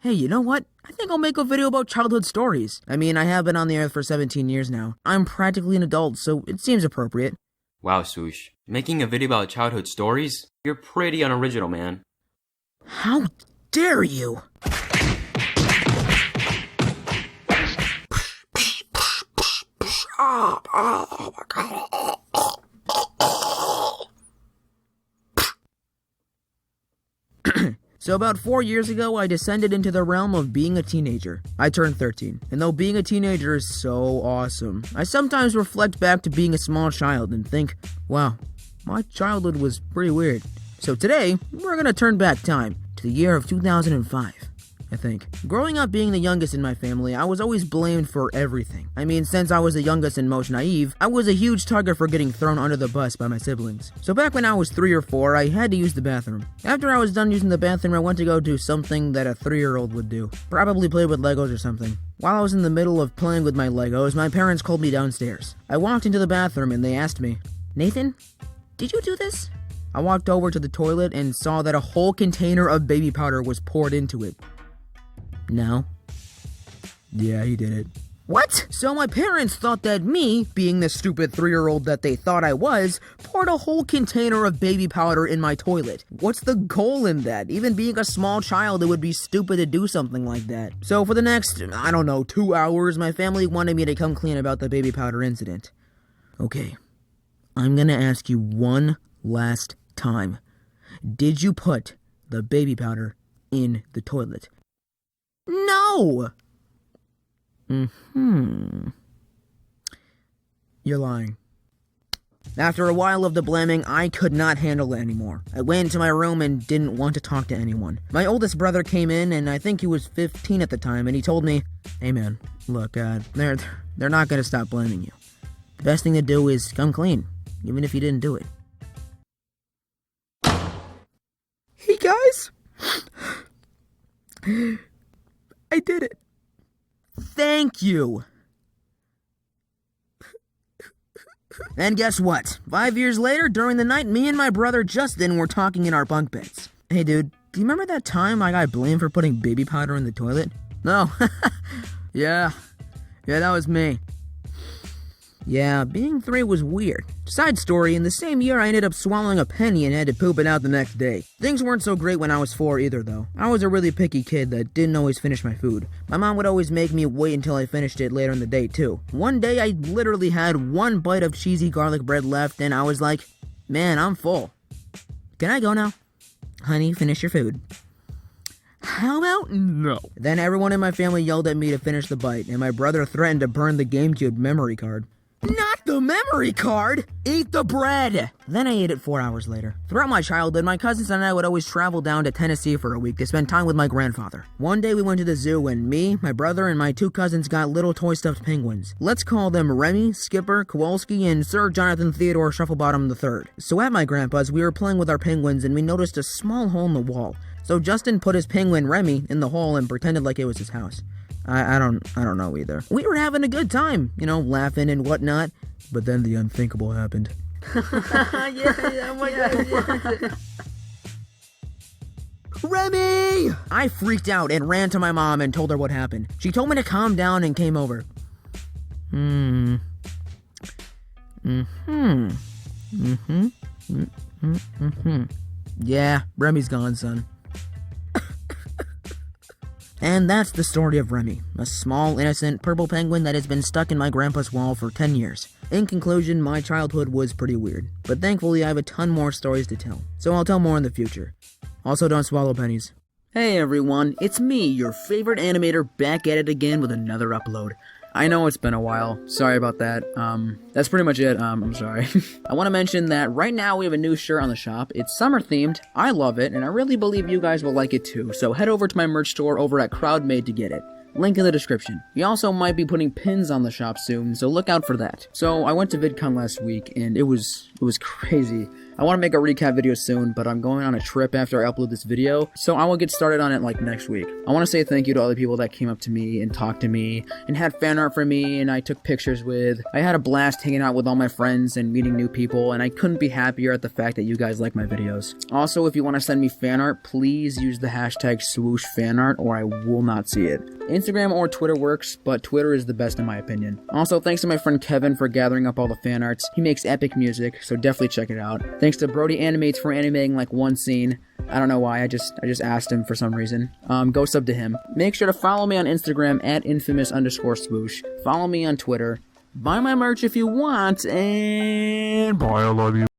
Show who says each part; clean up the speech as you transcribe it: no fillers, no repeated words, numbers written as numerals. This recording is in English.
Speaker 1: Hey, you know what? I think I'll make a video about childhood stories. I mean, I have been on the earth for 17 years now. I'm practically an adult, so it seems appropriate.
Speaker 2: Wow, Swoosh. Making a video about childhood stories? You're pretty unoriginal, man.
Speaker 1: How dare you! So about 4 years ago, I descended into the realm of being a teenager. I turned 13, and though being a teenager is so awesome, I sometimes reflect back to being a small child and think, wow, my childhood was pretty weird. So today, we're gonna turn back time to the year of 2005. I think. Growing up being the youngest in my family, I was always blamed for everything. I mean, since I was the youngest and most naive, I was a huge target for getting thrown under the bus by my siblings. So back when I was 3 or 4, I had to use the bathroom. After I was done using the bathroom, I went to go do something that a 3-year-old would do. Probably play with Legos or something. While I was in the middle of playing with my Legos, my parents called me downstairs. I walked into the bathroom and they asked me, "Nathan, did you do this?" I walked over to the toilet and saw that a whole container of baby powder was poured into it. No. Yeah, he did it. What? So my parents thought that me, being the stupid 3-year-old that they thought I was, poured a whole container of baby powder in my toilet. What's the goal in that? Even being a small child, it would be stupid to do something like that. So for the next, 2 hours, my family wanted me to come clean about the baby powder incident. Okay, I'm gonna ask you one last time. Did you put the baby powder in the toilet? No! You're lying. After a while of the blaming, I could not handle it anymore. I went into my room and didn't want to talk to anyone. My oldest brother came in, and I think he was 15 at the time, and he told me, "Hey man, look, they're not gonna stop blaming you. The best thing to do is come clean, even if you didn't do it." Hey guys! I did it. Thank you. And guess what? 5 years later, during the night, me and my brother Justin were talking in our bunk beds. Hey dude, do you remember that time I got blamed for putting baby powder in the toilet? No. Yeah, that was me. Yeah, being 3 was weird. Side story, in the same year I ended up swallowing a penny and had to poop it out the next day. Things weren't so great when I was 4 either though. I was a really picky kid that didn't always finish my food. My mom would always make me wait until I finished it later in the day too. One day I literally had 1 bite of cheesy garlic bread left and I was like, man, I'm full. Can I go now? Honey, finish your food. How about no? Then everyone in my family yelled at me to finish the bite and my brother threatened to burn the GameCube memory card. Not the memory card! Eat the bread! Then I ate it 4 hours later. Throughout my childhood, my cousins and I would always travel down to Tennessee for a week to spend time with my grandfather. One day we went to the zoo and me, my brother, and my 2 cousins got little toy stuffed penguins. Let's call them Remy, Skipper, Kowalski, and Sir Jonathan Theodore Shufflebottom III. So at my grandpa's, we were playing with our penguins and we noticed a small hole in the wall. So Justin put his penguin Remy in the hole and pretended like it was his house. I don't know either. We were having a good time, laughing and whatnot. But then the unthinkable happened. Oh my God. Remy! I freaked out and ran to my mom and told her what happened. She told me to calm down and came over. Yeah, Remy's gone, son. And that's the story of Remy, a small, innocent, purple penguin that has been stuck in my grandpa's wall for 10 years. In conclusion, my childhood was pretty weird, but thankfully I have a ton more stories to tell, so I'll tell more in the future. Also, don't swallow pennies. Hey everyone, it's me, your favorite animator, back at it again with another upload. I know it's been a while, sorry about that. That's pretty much it, I'm sorry. I want to mention that right now we have a new shirt on the shop. It's summer themed, I love it, and I really believe you guys will like it too, so head over to my merch store over at CrowdMade to get it. Link in the description. We also might be putting pins on the shop soon, so look out for that. So I went to VidCon last week, and it was crazy. I want to make a recap video soon, but I'm going on a trip after I upload this video, so I will get started on it like next week. I want to say thank you to all the people that came up to me and talked to me and had fan art for me and I took pictures with. I had a blast hanging out with all my friends and meeting new people, and I couldn't be happier at the fact that you guys like my videos. Also, if you want to send me fan art, please use the hashtag swoosh fan art or I will not see it. Instagram or Twitter works, but Twitter is the best in my opinion. Also, thanks to my friend Kevin for gathering up all the fan arts. He makes epic music, so definitely check it out. Thanks to Brody Animates for animating like one scene. I don't know why, I just asked him for some reason. Go sub to him. Make sure to follow me on Instagram at infamous_swoosh. Follow me on Twitter. Buy my merch if you want, and bye, I love you.